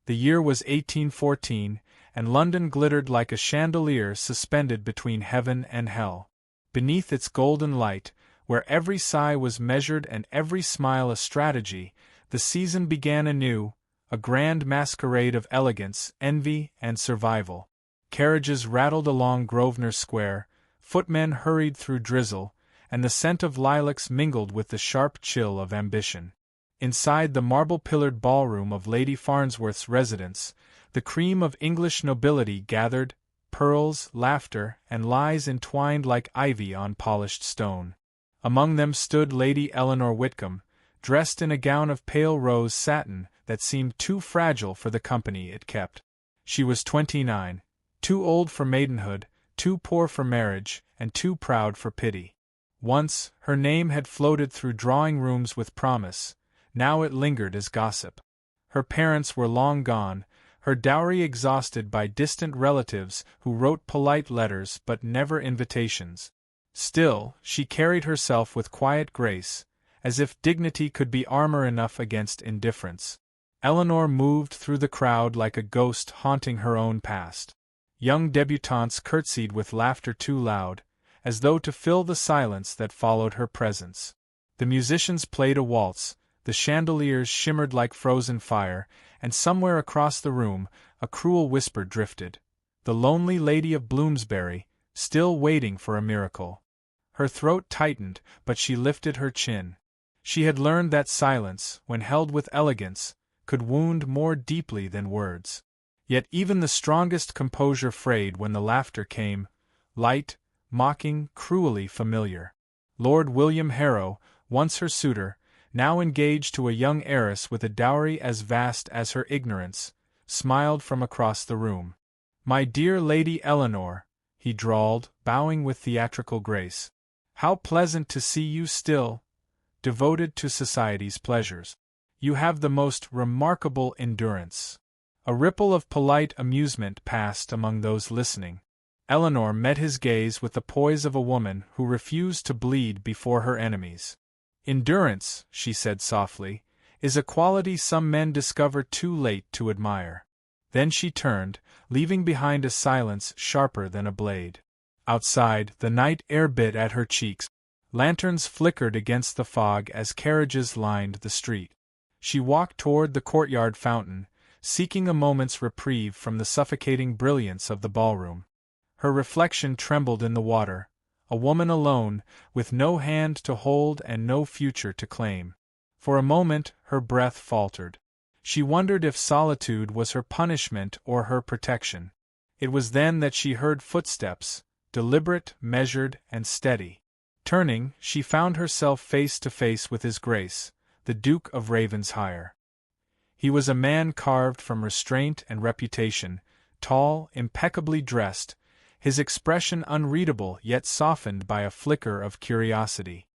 The year was 1814, and London glittered like a chandelier suspended between heaven and hell. Beneath its golden light, where every sigh was measured and every smile a strategy, the season began anew, a grand masquerade of elegance, envy, and survival. Carriages rattled along Grosvenor Square, footmen hurried through drizzle, and the scent of lilacs mingled with the sharp chill of ambition. Inside the marble-pillared ballroom of Lady Farnsworth's residence, the cream of English nobility gathered, pearls, laughter, and lies entwined like ivy on polished stone. Among them stood Lady Eleanor Whitcomb, dressed in a gown of pale rose satin that seemed too fragile for the company it kept. She was 29, too old for maidenhood, too poor for marriage, and too proud for pity. Once, her name had floated through drawing-rooms with promise, now it lingered as gossip. Her parents were long gone, her dowry exhausted by distant relatives who wrote polite letters but never invitations. Still, she carried herself with quiet grace, as if dignity could be armor enough against indifference. Eleanor moved through the crowd like a ghost haunting her own past. Young debutantes curtsied with laughter too loud, as though to fill the silence that followed her presence. The musicians played a waltz, the chandeliers shimmered like frozen fire, and somewhere across the room, a cruel whisper drifted. The lonely Lady of Bloomsbury, still waiting for a miracle. Her throat tightened, but she lifted her chin. She had learned that silence, when held with elegance, could wound more deeply than words. Yet even the strongest composure frayed when the laughter came, light, mocking, cruelly familiar. Lord William Harrow, once her suitor, now engaged to a young heiress with a dowry as vast as her ignorance, smiled from across the room. "My dear Lady Eleanor," he drawled, bowing with theatrical grace. "How pleasant to see you still, devoted to society's pleasures. You have the most remarkable endurance." A ripple of polite amusement passed among those listening. Eleanor met his gaze with the poise of a woman who refused to bleed before her enemies. "Endurance," she said softly, "is a quality some men discover too late to admire." Then she turned, leaving behind a silence sharper than a blade. Outside, the night air bit at her cheeks. Lanterns flickered against the fog as carriages lined the street. She walked toward the courtyard fountain, seeking a moment's reprieve from the suffocating brilliance of the ballroom. Her reflection trembled in the water, a woman alone, with no hand to hold and no future to claim. For a moment, her breath faltered. She wondered if solitude was her punishment or her protection. It was then that she heard footsteps, deliberate, measured, and steady. Turning, she found herself face to face with His Grace, the Duke of Ravenshire. He was a man carved from restraint and reputation, tall, impeccably dressed, his expression unreadable yet softened by a flicker of curiosity.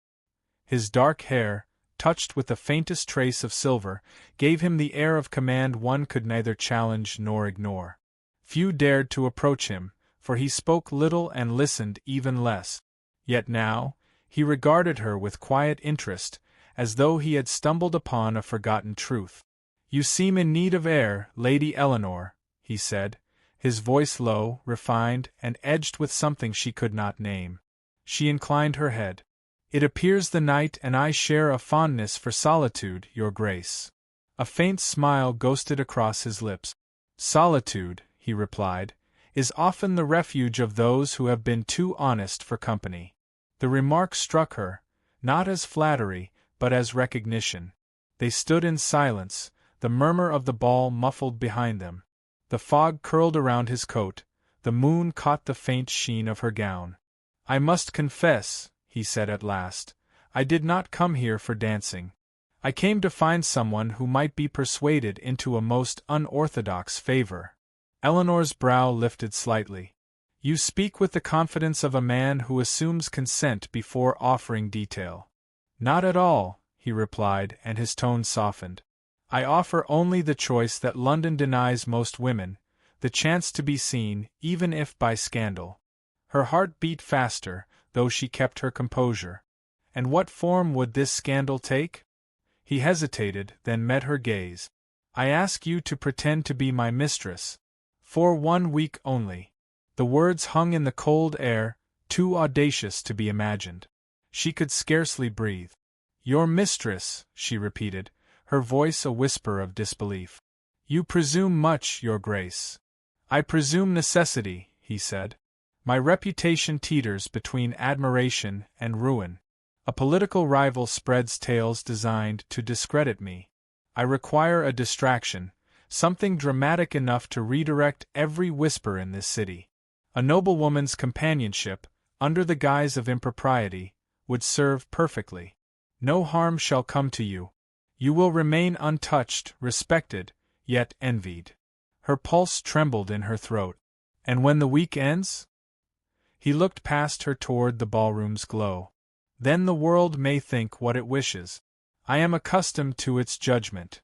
His dark hair, touched with the faintest trace of silver, gave him the air of command one could neither challenge nor ignore. Few dared to approach him, for he spoke little and listened even less. Yet now, he regarded her with quiet interest, as though he had stumbled upon a forgotten truth. "You seem in need of air, Lady Eleanor," he said, his voice low, refined, and edged with something she could not name. She inclined her head. "It appears the night and I share a fondness for solitude, Your Grace." A faint smile ghosted across his lips. "Solitude," he replied, "is often the refuge of those who have been too honest for company." The remark struck her, not as flattery, but as recognition. They stood in silence, the murmur of the ball muffled behind them. The fog curled around his coat, the moon caught the faint sheen of her gown. "I must confess," he said at last, "I did not come here for dancing. I came to find someone who might be persuaded into a most unorthodox favor." Eleanor's brow lifted slightly. "You speak with the confidence of a man who assumes consent before offering detail." "Not at all," he replied, and his tone softened. "I offer only the choice that London denies most women, the chance to be seen, even if by scandal." Her heart beat faster, though she kept her composure. "And what form would this scandal take?" He hesitated, then met her gaze. I ask you to pretend to be my mistress. For 1 week only. The words hung in the cold air, too audacious to be imagined. She could scarcely breathe. Your mistress, she repeated, her voice a whisper of disbelief. You presume much, your grace. I presume necessity, he said. My reputation teeters between admiration and ruin. A political rival spreads tales designed to discredit me. I require a distraction, something dramatic enough to redirect every whisper in this city. A noblewoman's companionship, under the guise of impropriety, would serve perfectly. No harm shall come to you. You will remain untouched, respected, yet envied. Her pulse trembled in her throat. And when the week ends? He looked past her toward the ballroom's glow. Then the world may think what it wishes. I am accustomed to its judgment.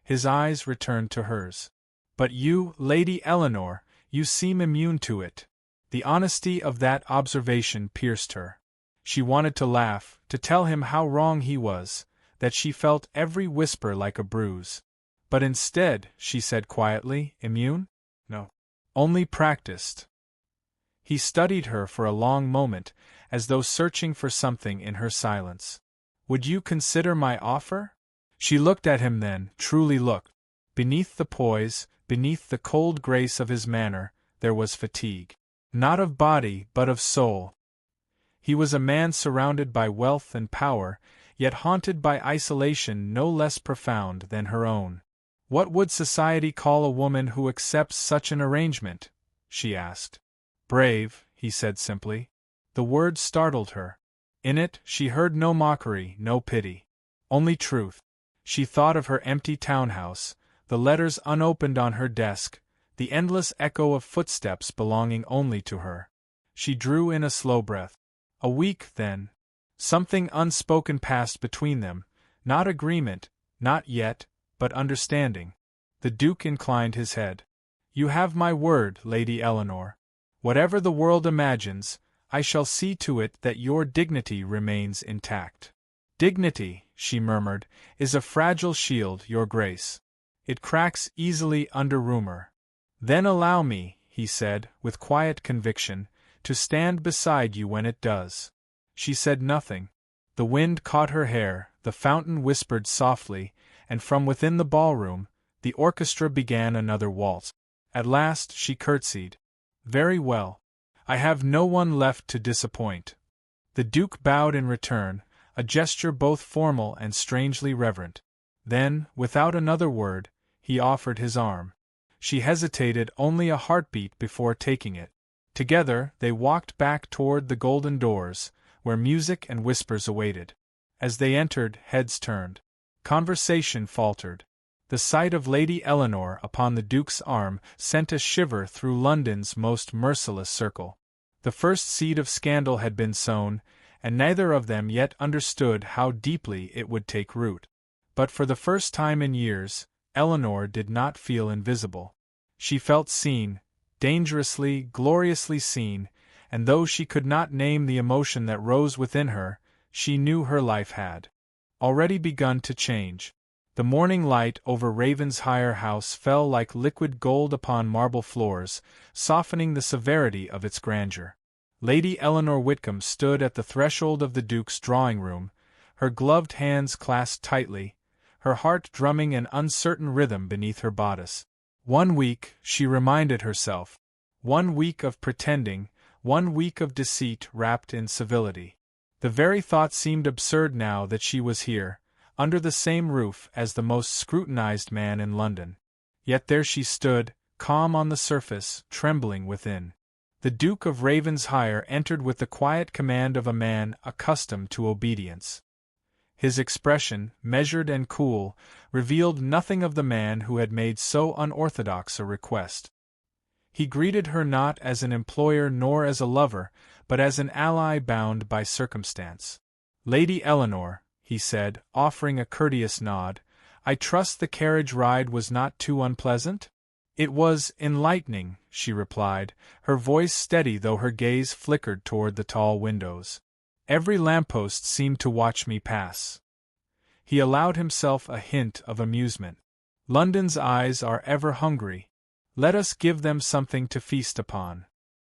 His eyes returned to hers. But you, Lady Eleanor, you seem immune to it. The honesty of that observation pierced her. She wanted to laugh, to tell him how wrong he was, that she felt every whisper like a bruise. But instead, she said quietly, immune? No. Only practiced. He studied her for a long moment, as though searching for something in her silence. Would you consider my offer? She looked at him then, truly looked. Beneath the poise, beneath the cold grace of his manner, there was fatigue. Not of body, but of soul. He was a man surrounded by wealth and power, yet haunted by isolation no less profound than her own. What would society call a woman who accepts such an arrangement? She asked. Brave, he said simply. The word startled her. In it, she heard no mockery, no pity. Only truth. She thought of her empty townhouse, the letters unopened on her desk, the endless echo of footsteps belonging only to her. She drew in a slow breath. A week, then. Something unspoken passed between them, not agreement, not yet, but understanding. The Duke inclined his head. You have my word, Lady Eleanor. Whatever the world imagines, I shall see to it that your dignity remains intact. Dignity, she murmured, is a fragile shield, your grace. It cracks easily under rumor. Then allow me, he said, with quiet conviction, to stand beside you when it does. She said nothing. The wind caught her hair, the fountain whispered softly, and from within the ballroom, the orchestra began another waltz. At last she curtsied. Very well. I have no one left to disappoint. The Duke bowed in return, a gesture both formal and strangely reverent. Then, without another word, he offered his arm. She hesitated only a heartbeat before taking it. Together, they walked back toward the golden doors, where music and whispers awaited. As they entered, heads turned. Conversation faltered. The sight of Lady Eleanor upon the Duke's arm sent a shiver through London's most merciless circle. The first seed of scandal had been sown, and neither of them yet understood how deeply it would take root. But for the first time in years, Eleanor did not feel invisible. She felt seen, dangerously, gloriously seen, and though she could not name the emotion that rose within her, she knew her life had already begun to change. The morning light over Ravenshire House fell like liquid gold upon marble floors, softening the severity of its grandeur. Lady Eleanor Whitcomb stood at the threshold of the Duke's drawing-room, her gloved hands clasped tightly, her heart drumming an uncertain rhythm beneath her bodice. 1 week, she reminded herself. 1 week of pretending, 1 week of deceit wrapped in civility. The very thought seemed absurd now that she was here, under the same roof as the most scrutinized man in London. Yet there she stood, calm on the surface, trembling within. The Duke of Ravenshire entered with the quiet command of a man accustomed to obedience. His expression, measured and cool, revealed nothing of the man who had made so unorthodox a request. He greeted her not as an employer nor as a lover, but as an ally bound by circumstance. Lady Eleanor, he said, offering a courteous nod, I trust the carriage ride was not too unpleasant? It was enlightening, she replied, her voice steady though her gaze flickered toward the tall windows. Every lamppost seemed to watch me pass. He allowed himself a hint of amusement. London's eyes are ever hungry. Let us give them something to feast upon.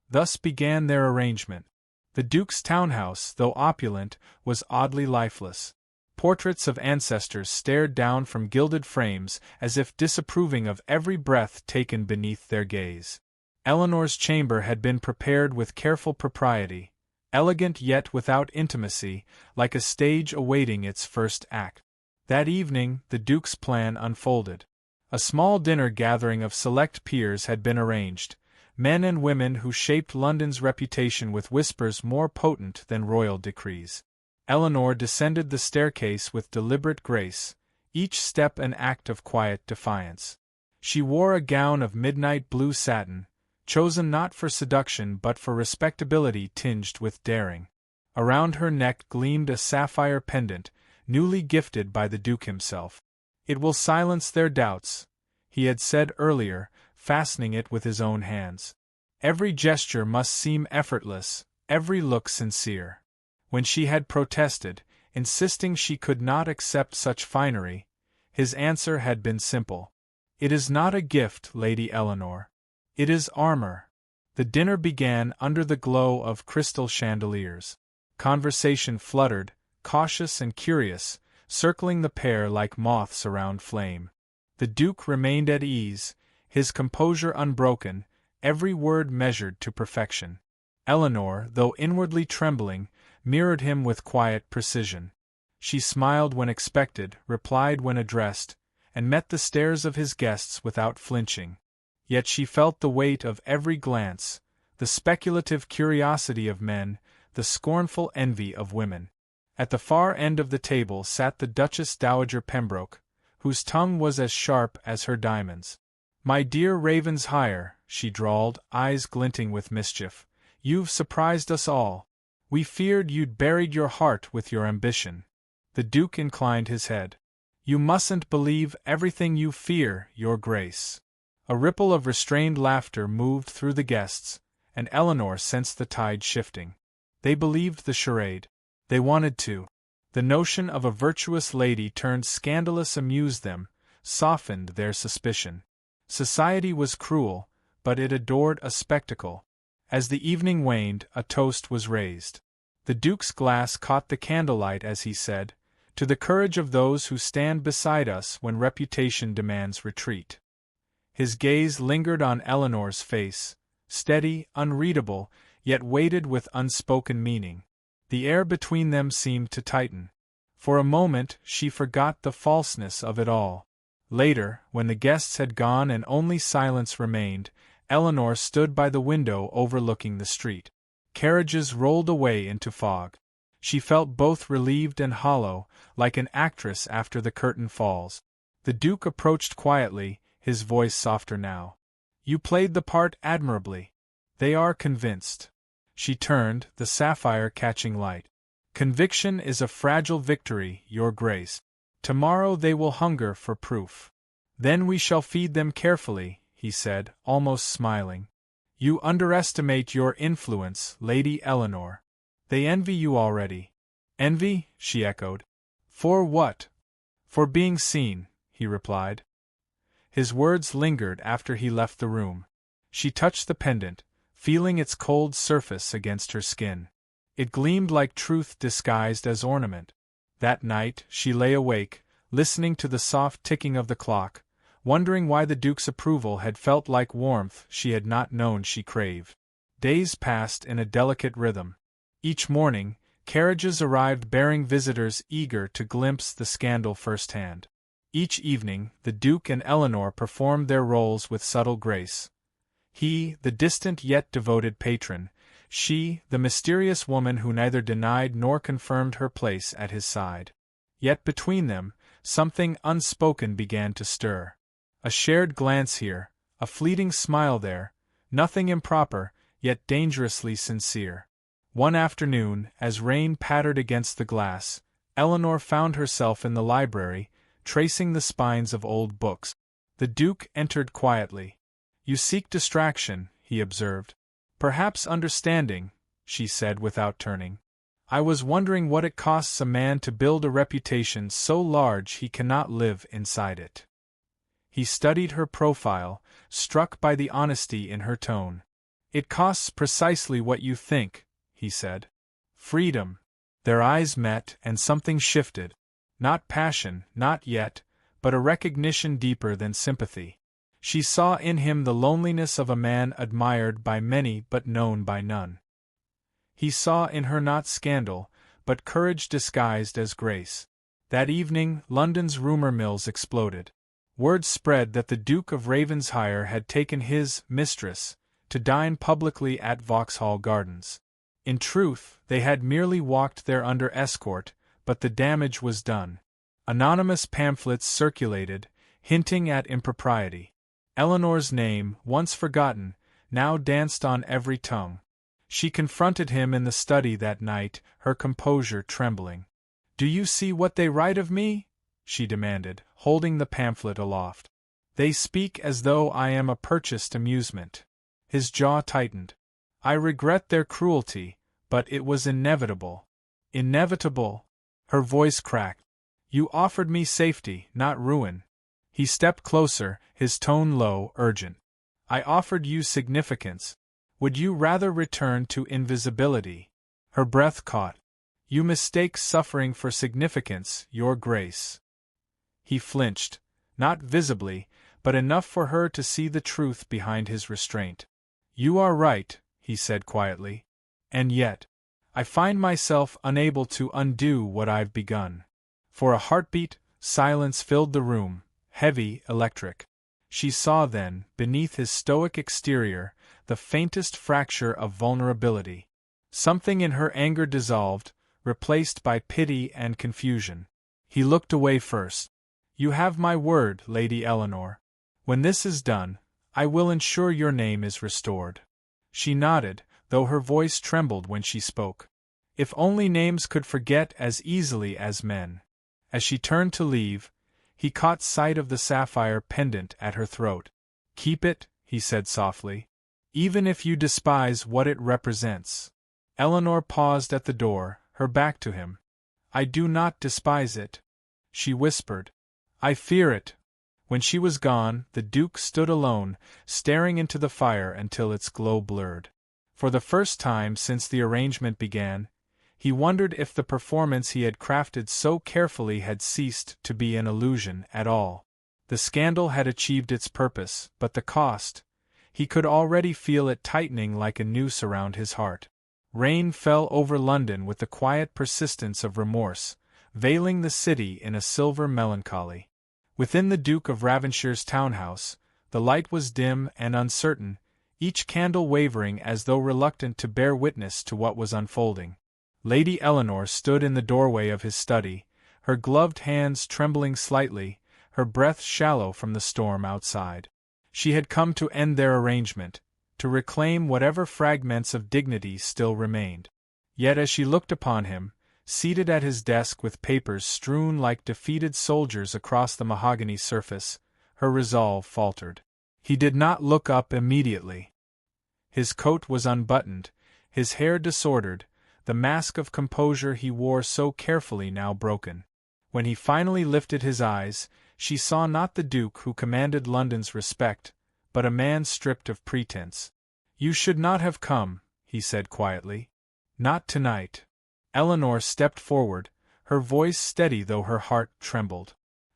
Thus began their arrangement. The Duke's townhouse, though opulent, was oddly lifeless. Portraits of ancestors stared down from gilded frames as if disapproving of every breath taken beneath their gaze. Eleanor's chamber had been prepared with careful propriety, elegant yet without intimacy, like a stage awaiting its first act. That evening, the Duke's plan unfolded. A small dinner gathering of select peers had been arranged, men and women who shaped London's reputation with whispers more potent than royal decrees. Eleanor descended the staircase with deliberate grace, each step an act of quiet defiance. She wore a gown of midnight blue satin, chosen not for seduction but for respectability tinged with daring. Around her neck gleamed a sapphire pendant, newly gifted by the Duke himself. "It will silence their doubts," he had said earlier, fastening it with his own hands. Every gesture must seem effortless, every look sincere. When she had protested, insisting she could not accept such finery, his answer had been simple. "It is not a gift, Lady Eleanor. It is armor." The dinner began under the glow of crystal chandeliers. Conversation fluttered, cautious and curious, circling the pair like moths around flame. The Duke remained at ease, his composure unbroken, every word measured to perfection. Eleanor, though inwardly trembling, mirrored him with quiet precision. She smiled when expected, replied when addressed, and met the stares of his guests without flinching. Yet she felt the weight of every glance, the speculative curiosity of men, the scornful envy of women. At the far end of the table sat the Duchess Dowager Pembroke, whose tongue was as sharp as her diamonds. "My dear Ravenshire," she drawled, eyes glinting with mischief, "you've surprised us all. We feared you'd buried your heart with your ambition." The Duke inclined his head. "You mustn't believe everything you fear, Your Grace." A ripple of restrained laughter moved through the guests, and Eleanor sensed the tide shifting. They believed the charade. They wanted to. The notion of a virtuous lady turned scandalous amused them, softened their suspicion. Society was cruel, but it adored a spectacle. As the evening waned, a toast was raised. The Duke's glass caught the candlelight as he said, "To the courage of those who stand beside us when reputation demands retreat." His gaze lingered on Eleanor's face, steady, unreadable, yet weighted with unspoken meaning. The air between them seemed to tighten. For a moment she forgot the falseness of it all. Later, when the guests had gone and only silence remained, Eleanor stood by the window overlooking the street. Carriages rolled away into fog. She felt both relieved and hollow, like an actress after the curtain falls. The Duke approached quietly, his voice softer now. "You played the part admirably. They are convinced." She turned, the sapphire catching light. "Conviction is a fragile victory, Your Grace. Tomorrow they will hunger for proof. Then we shall feed them carefully," he said, almost smiling. "You underestimate your influence, Lady Eleanor. They envy you already." "Envy?" she echoed. "For what?" "For being seen," he replied. His words lingered after he left the room. She touched the pendant, feeling its cold surface against her skin. It gleamed like truth disguised as ornament. That night, she lay awake, listening to the soft ticking of the clock, wondering why the Duke's approval had felt like warmth she had not known she craved. Days passed in a delicate rhythm. Each morning, carriages arrived bearing visitors eager to glimpse the scandal firsthand. Each evening, the Duke and Eleanor performed their roles with subtle grace. He, the distant yet devoted patron; she, the mysterious woman who neither denied nor confirmed her place at his side. Yet between them, something unspoken began to stir. A shared glance here, a fleeting smile there, nothing improper, yet dangerously sincere. One afternoon, as rain pattered against the glass, Eleanor found herself in the library, tracing the spines of old books. The Duke entered quietly. "You seek distraction," he observed. "Perhaps understanding," she said without turning. "I was wondering what it costs a man to build a reputation so large he cannot live inside it." He studied her profile, struck by the honesty in her tone. "It costs precisely what you think," he said. "Freedom." Their eyes met, and something shifted. Not passion, not yet, but a recognition deeper than sympathy. She saw in him the loneliness of a man admired by many but known by none. He saw in her not scandal, but courage disguised as grace. That evening, London's rumour mills exploded. Word spread that the Duke of Ravenshire had taken his Mistress to dine publicly at Vauxhall Gardens. In truth, they had merely walked there under escort, but the damage was done. Anonymous pamphlets circulated, hinting at impropriety. Eleanor's name, once forgotten, now danced on every tongue. She confronted him in the study that night, her composure trembling. "Do you see what they write of me?" she demanded, holding the pamphlet aloft. "They speak as though I am a purchased amusement." His jaw tightened. "I regret their cruelty, but it was inevitable." "Inevitable?" Her voice cracked. "You offered me safety, not ruin." He stepped closer, his tone low, urgent. "I offered you significance. Would you rather return to invisibility?" Her breath caught. "You mistake suffering for significance, Your Grace." He flinched, not visibly, but enough for her to see the truth behind his restraint. "You are right," he said quietly. "And yet, I find myself unable to undo what I've begun." For a heartbeat, silence filled the room, heavy, electric. She saw then, beneath his stoic exterior, the faintest fracture of vulnerability. Something in her anger dissolved, replaced by pity and confusion. He looked away first. "You have my word, Lady Eleanor. When this is done, I will ensure your name is restored." She nodded, though her voice trembled when she spoke. If only names could forget as easily as men. As she turned to leave, he caught sight of the sapphire pendant at her throat. "Keep it," he said softly, "even if you despise what it represents." Eleanor paused at the door, her back to him. "I do not despise it," she whispered. "I fear it." When she was gone, the Duke stood alone, staring into the fire until its glow blurred. For the first time since the arrangement began, he wondered if the performance he had crafted so carefully had ceased to be an illusion at all. The scandal had achieved its purpose, but the cost? He could already feel it tightening like a noose around his heart. Rain fell over London with the quiet persistence of remorse, veiling the city in a silver melancholy. Within the Duke of Ravenshire's townhouse, the light was dim and uncertain, each candle wavering as though reluctant to bear witness to what was unfolding. Lady Eleanor stood in the doorway of his study, her gloved hands trembling slightly, her breath shallow from the storm outside. She had come to end their arrangement, to reclaim whatever fragments of dignity still remained. Yet as she looked upon him, seated at his desk with papers strewn like defeated soldiers across the mahogany surface, her resolve faltered. He did not look up immediately. His coat was unbuttoned, his hair disordered, the mask of composure he wore so carefully now broken. When he finally lifted his eyes, she saw not the Duke who commanded London's respect, but a man stripped of pretense. "You should not have come," he said quietly. "Not tonight." Eleanor stepped forward, her voice steady though her heart trembled.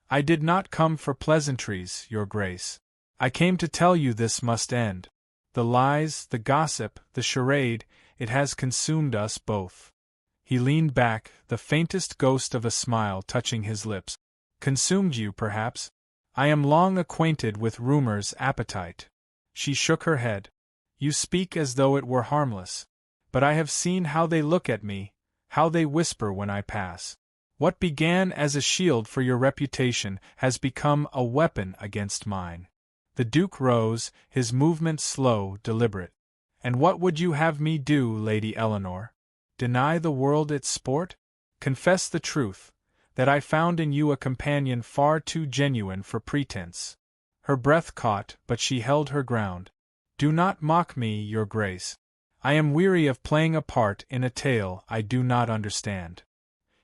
"I did not come for pleasantries, Your Grace. I came to tell you this must end. The lies, the gossip, the charade, it has consumed us both." He leaned back, the faintest ghost of a smile touching his lips. "Consumed you, perhaps? I am long acquainted with rumor's appetite." She shook her head. "You speak as though it were harmless. But I have seen how they look at me, how they whisper when I pass. What began as a shield for your reputation has become a weapon against mine." The Duke rose, his movement slow, deliberate. "And what would you have me do, Lady Eleanor? Deny the world its sport? Confess the truth, that I found in you a companion far too genuine for pretense." Her breath caught, but she held her ground. "Do not mock me, Your Grace. I am weary of playing a part in a tale I do not understand."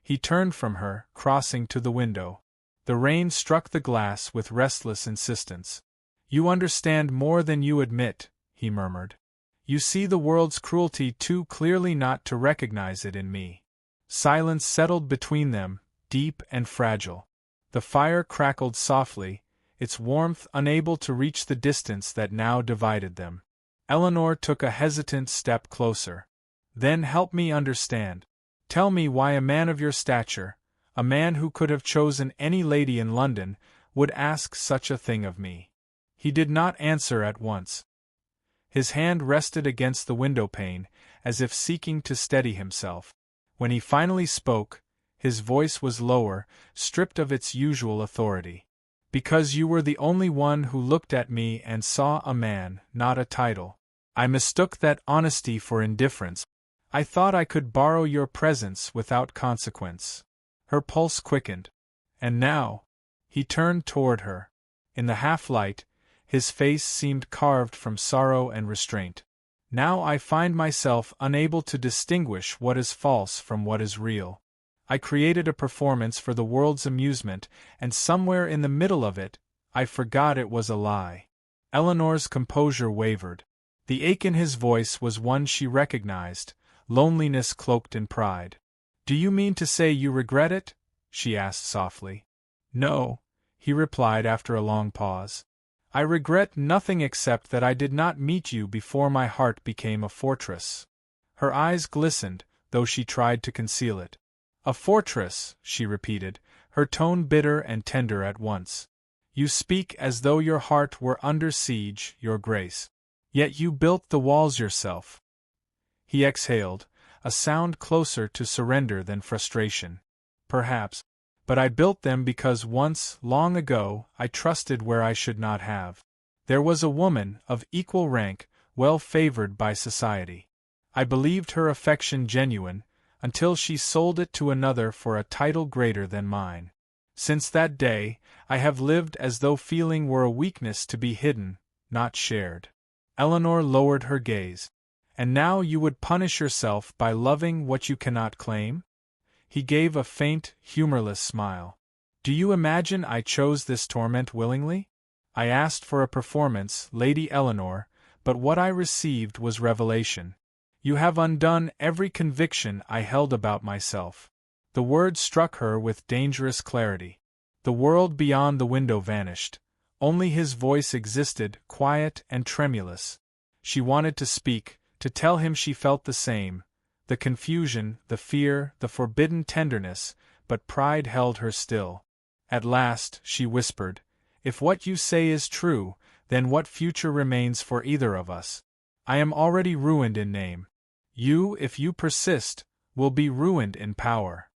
He turned from her, crossing to the window. The rain struck the glass with restless insistence. "You understand more than you admit," he murmured. "You see the world's cruelty too clearly not to recognize it in me." Silence settled between them, deep and fragile. The fire crackled softly, its warmth unable to reach the distance that now divided them. Eleanor took a hesitant step closer. "Then help me understand. Tell me why a man of your stature, a man who could have chosen any lady in London, would ask such a thing of me." He did not answer at once. His hand rested against the window-pane, as if seeking to steady himself. When he finally spoke, his voice was lower, stripped of its usual authority. "Because you were the only one who looked at me and saw a man, not a title. I mistook that honesty for indifference. I thought I could borrow your presence without consequence." Her pulse quickened. "And now?" He turned toward her. In the half-light, his face seemed carved from sorrow and restraint. "Now I find myself unable to distinguish what is false from what is real. I created a performance for the world's amusement, and somewhere in the middle of it, I forgot it was a lie." Eleanor's composure wavered. The ache in his voice was one she recognized, loneliness cloaked in pride. "Do you mean to say you regret it?" she asked softly. "No," he replied after a long pause. "I regret nothing except that I did not meet you before my heart became a fortress." Her eyes glistened, though she tried to conceal it. "A fortress," she repeated, her tone bitter and tender at once. "You speak as though your heart were under siege, Your Grace. Yet you built the walls yourself." He exhaled, a sound closer to surrender than frustration. "Perhaps. But I built them because once, long ago, I trusted where I should not have. There was a woman, of equal rank, well favored by society. I believed her affection genuine, until she sold it to another for a title greater than mine. Since that day, I have lived as though feeling were a weakness to be hidden, not shared." Eleanor lowered her gaze. "And now you would punish yourself by loving what you cannot claim?" He gave a faint, humorless smile. "Do you imagine I chose this torment willingly? I asked for a performance, Lady Eleanor, but what I received was revelation. You have undone every conviction I held about myself." The words struck her with dangerous clarity. The world beyond the window vanished. Only his voice existed, quiet and tremulous. She wanted to speak, to tell him she felt the same, the confusion, the fear, the forbidden tenderness, but pride held her still. At last, she whispered, "If what you say is true, then what future remains for either of us? I am already ruined in name. You, if you persist, will be ruined in power."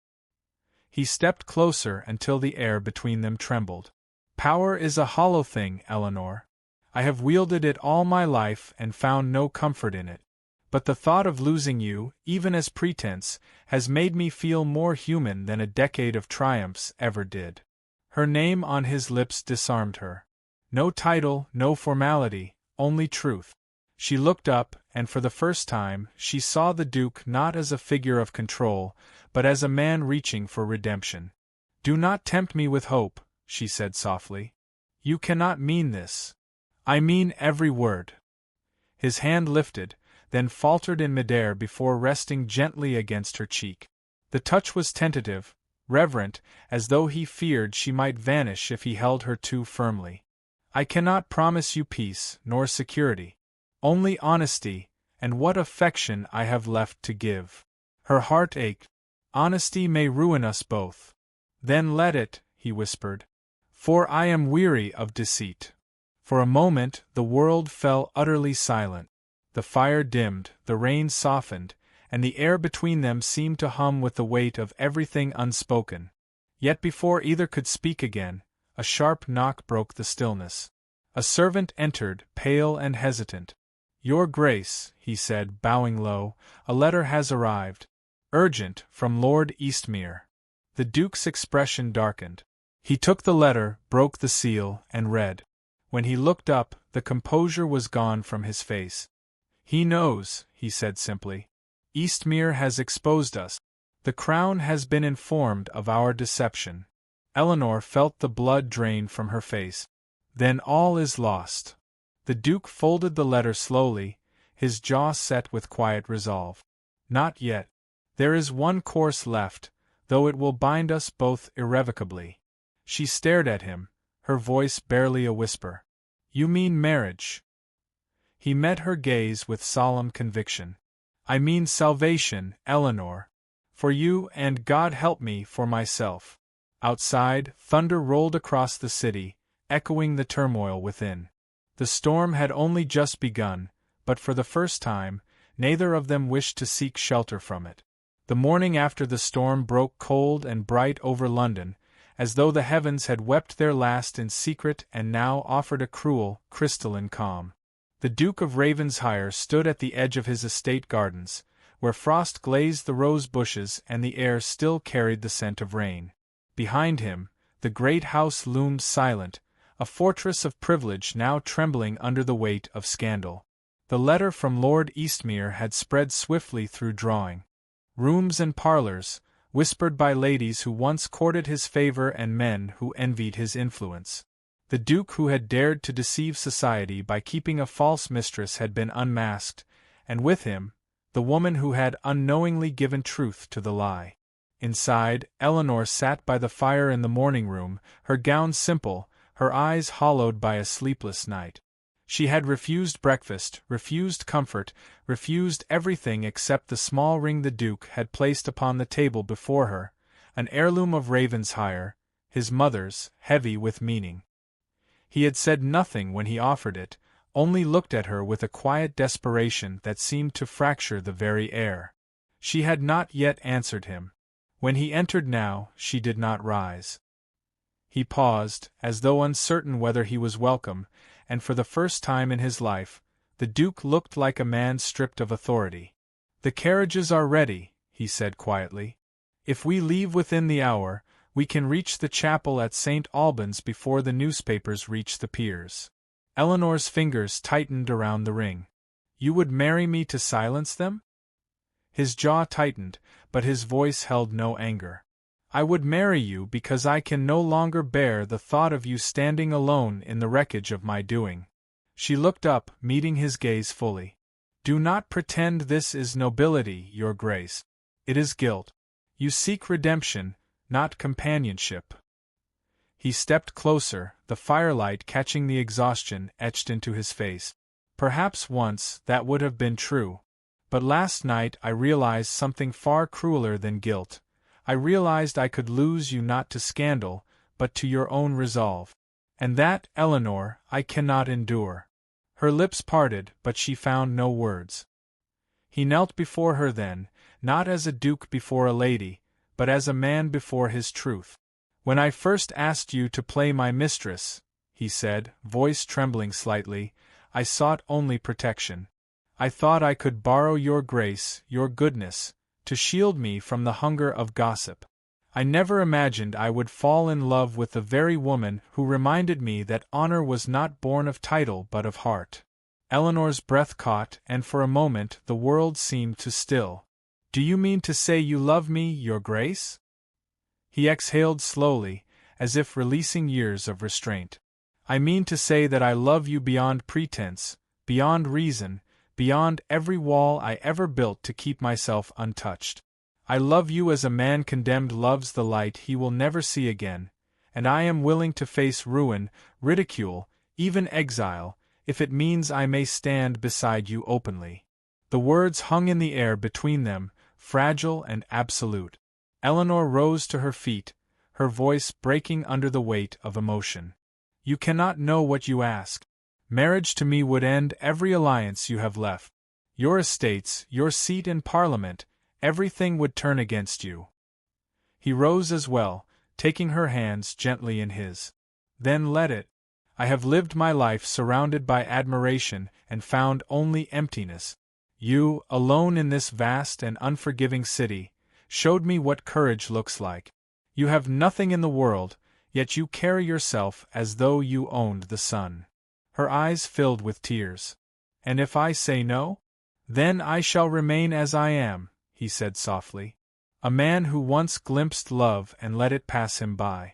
He stepped closer until the air between them trembled. "Power is a hollow thing, Eleanor. I have wielded it all my life and found no comfort in it. But the thought of losing you, even as pretense, has made me feel more human than a decade of triumphs ever did." Her name on his lips disarmed her. No title, no formality, only truth. She looked up, and for the first time, she saw the Duke not as a figure of control, but as a man reaching for redemption. "Do not tempt me with hope," she said softly. "You cannot mean this." "I mean every word." His hand lifted, then faltered in midair before resting gently against her cheek. The touch was tentative, reverent, as though he feared she might vanish if he held her too firmly. "I cannot promise you peace, nor security. Only honesty, and what affection I have left to give." Her heart ached. "Honesty may ruin us both." "Then let it," he whispered. "For I am weary of deceit." For a moment the world fell utterly silent. The fire dimmed, the rain softened, and the air between them seemed to hum with the weight of everything unspoken. Yet before either could speak again, a sharp knock broke the stillness. A servant entered, pale and hesitant. "Your Grace," he said, bowing low, "a letter has arrived. Urgent, from Lord Eastmere." The Duke's expression darkened. He took the letter, broke the seal, and read. When he looked up, the composure was gone from his face. "He knows," he said simply. "Eastmere has exposed us. The Crown has been informed of our deception. Eleanor felt the blood drain from her face. Then all is lost. The Duke folded the letter slowly, his jaw set with quiet resolve. Not yet. There is one course left, though it will bind us both irrevocably. She stared at him, her voice barely a whisper. You mean marriage? He met her gaze with solemn conviction. I mean salvation, Eleanor. For you, and God help me for myself. Outside, thunder rolled across the city, echoing the turmoil within. The storm had only just begun, but for the first time, neither of them wished to seek shelter from it. The morning after the storm broke cold and bright over London, as though the heavens had wept their last in secret and now offered a cruel, crystalline calm. The Duke of Ravenshire stood at the edge of his estate gardens, where frost glazed the rose bushes and the air still carried the scent of rain. Behind him, the great house loomed silent, a fortress of privilege now trembling under the weight of scandal. The letter from Lord Eastmere had spread swiftly through drawing rooms and parlors, whispered by ladies who once courted his favor and men who envied his influence. The Duke who had dared to deceive society by keeping a false mistress had been unmasked, and with him, the woman who had unknowingly given truth to the lie. Inside, Eleanor sat by the fire in the morning-room, her gown simple, her eyes hollowed by a sleepless night. She had refused breakfast, refused comfort, refused everything except the small ring the Duke had placed upon the table before her, an heirloom of Ravenshire, his mother's, heavy with meaning. He had said nothing when he offered it, only looked at her with a quiet desperation that seemed to fracture the very air. She had not yet answered him. When he entered now, she did not rise. He paused, as though uncertain whether he was welcome, and for the first time in his life, the Duke looked like a man stripped of authority. The carriages are ready, he said quietly. If we leave within the hour, we can reach the chapel at St. Albans before the newspapers reach the piers. Eleanor's fingers tightened around the ring. You would marry me to silence them? His jaw tightened, but his voice held no anger. I would marry you because I can no longer bear the thought of you standing alone in the wreckage of my doing. She looked up, meeting his gaze fully. Do not pretend this is nobility, Your Grace. It is guilt. You seek redemption, not companionship. He stepped closer, the firelight catching the exhaustion etched into his face. Perhaps once that would have been true. But last night I realized something far crueler than guilt. I realized I could lose you not to scandal, but to your own resolve. And that, Eleanor, I cannot endure. Her lips parted, but she found no words. He knelt before her then, not as a duke before a lady, but as a man before his truth. When I first asked you to play my mistress, he said, voice trembling slightly, I sought only protection. I thought I could borrow your grace, your goodness, to shield me from the hunger of gossip. I never imagined I would fall in love with the very woman who reminded me that honor was not born of title but of heart. Eleanor's breath caught, and for a moment the world seemed to still. Do you mean to say you love me, Your Grace? He exhaled slowly, as if releasing years of restraint. I mean to say that I love you beyond pretense, beyond reason, beyond every wall I ever built to keep myself untouched. I love you as a man condemned loves the light he will never see again, and I am willing to face ruin, ridicule, even exile, if it means I may stand beside you openly. The words hung in the air between them, fragile and absolute. Eleanor rose to her feet, her voice breaking under the weight of emotion. You cannot know what you ask. Marriage to me would end every alliance you have left. Your estates, your seat in Parliament, everything would turn against you. He rose as well, taking her hands gently in his. Then let it. I have lived my life surrounded by admiration and found only emptiness. You, alone in this vast and unforgiving city, showed me what courage looks like. You have nothing in the world, yet you carry yourself as though you owned the sun. Her eyes filled with tears. And if I say no? Then I shall remain as I am, he said softly. A man who once glimpsed love and let it pass him by.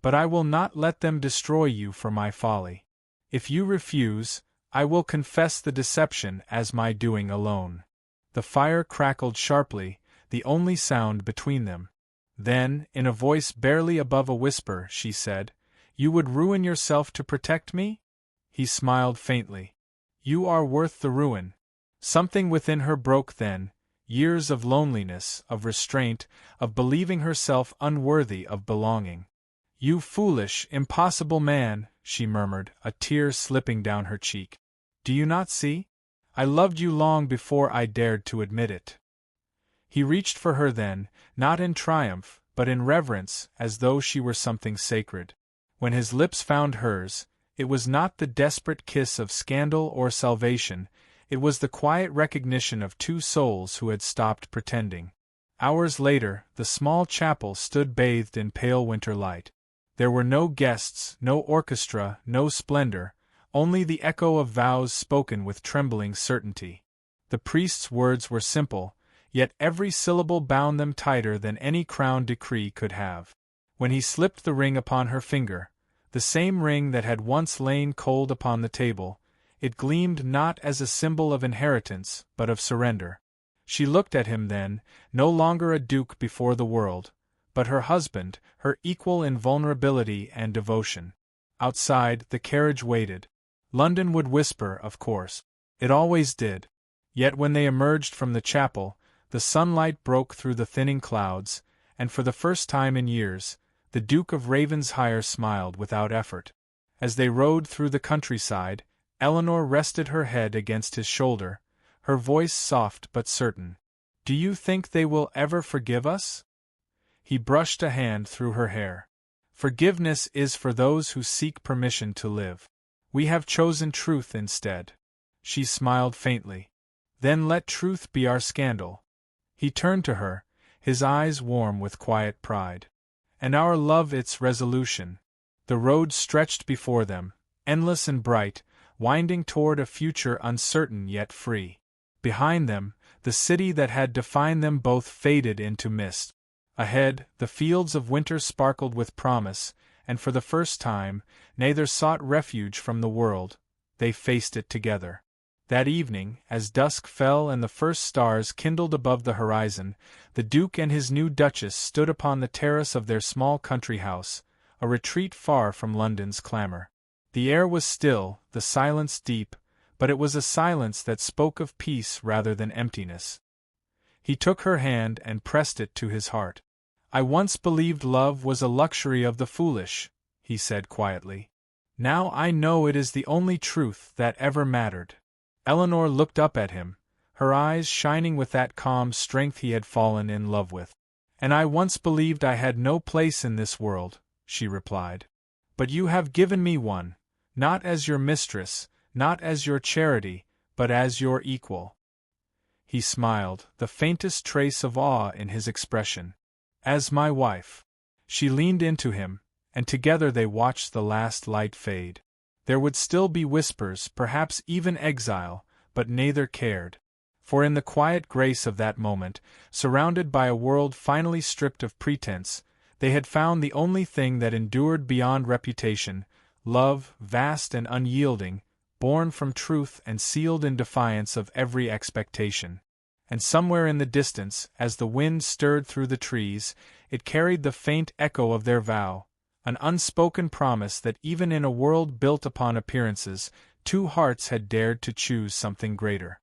But I will not let them destroy you for my folly. If you refuse, I will confess the deception as my doing alone." The fire crackled sharply, the only sound between them. Then, in a voice barely above a whisper, she said, "You would ruin yourself to protect me?" He smiled faintly. "You are worth the ruin." Something within her broke then, years of loneliness, of restraint, of believing herself unworthy of belonging. "You foolish, impossible man," she murmured, a tear slipping down her cheek. "Do you not see? I loved you long before I dared to admit it." He reached for her then, not in triumph, but in reverence, as though she were something sacred. When his lips found hers, it was not the desperate kiss of scandal or salvation, it was the quiet recognition of two souls who had stopped pretending. Hours later, the small chapel stood bathed in pale winter light. There were no guests, no orchestra, no splendor, only the echo of vows spoken with trembling certainty. The priest's words were simple, yet every syllable bound them tighter than any crown decree could have. When he slipped the ring upon her finger, the same ring that had once lain cold upon the table, it gleamed not as a symbol of inheritance, but of surrender. She looked at him then, no longer a duke before the world, but her husband, her equal in vulnerability and devotion. Outside, the carriage waited. London would whisper, of course. It always did. Yet when they emerged from the chapel, the sunlight broke through the thinning clouds, and for the first time in years, the Duke of Ravenshire smiled without effort. As they rode through the countryside, Eleanor rested her head against his shoulder, her voice soft but certain. "Do you think they will ever forgive us?" He brushed a hand through her hair. "Forgiveness is for those who seek permission to live. We have chosen truth instead." She smiled faintly. "Then let truth be our scandal." He turned to her, his eyes warm with quiet pride. "And our love its resolution." The road stretched before them, endless and bright, winding toward a future uncertain yet free. Behind them, the city that had defined them both faded into mist. Ahead, the fields of winter sparkled with promise, and for the first time, neither sought refuge from the world, they faced it together. That evening, as dusk fell and the first stars kindled above the horizon, the Duke and his new Duchess stood upon the terrace of their small country house, a retreat far from London's clamor. The air was still, the silence deep, but it was a silence that spoke of peace rather than emptiness. He took her hand and pressed it to his heart. "I once believed love was a luxury of the foolish," he said quietly. "Now I know it is the only truth that ever mattered." Eleanor looked up at him, her eyes shining with that calm strength he had fallen in love with. "And I once believed I had no place in this world," she replied. "But you have given me one, not as your mistress, not as your charity, but as your equal." He smiled, the faintest trace of awe in his expression. "As my wife." She leaned into him, and together they watched the last light fade. There would still be whispers, perhaps even exile, but neither cared. For in the quiet grace of that moment, surrounded by a world finally stripped of pretense, they had found the only thing that endured beyond reputation, love, vast and unyielding, born from truth and sealed in defiance of every expectation. And somewhere in the distance, as the wind stirred through the trees, it carried the faint echo of their vow, an unspoken promise that even in a world built upon appearances, two hearts had dared to choose something greater.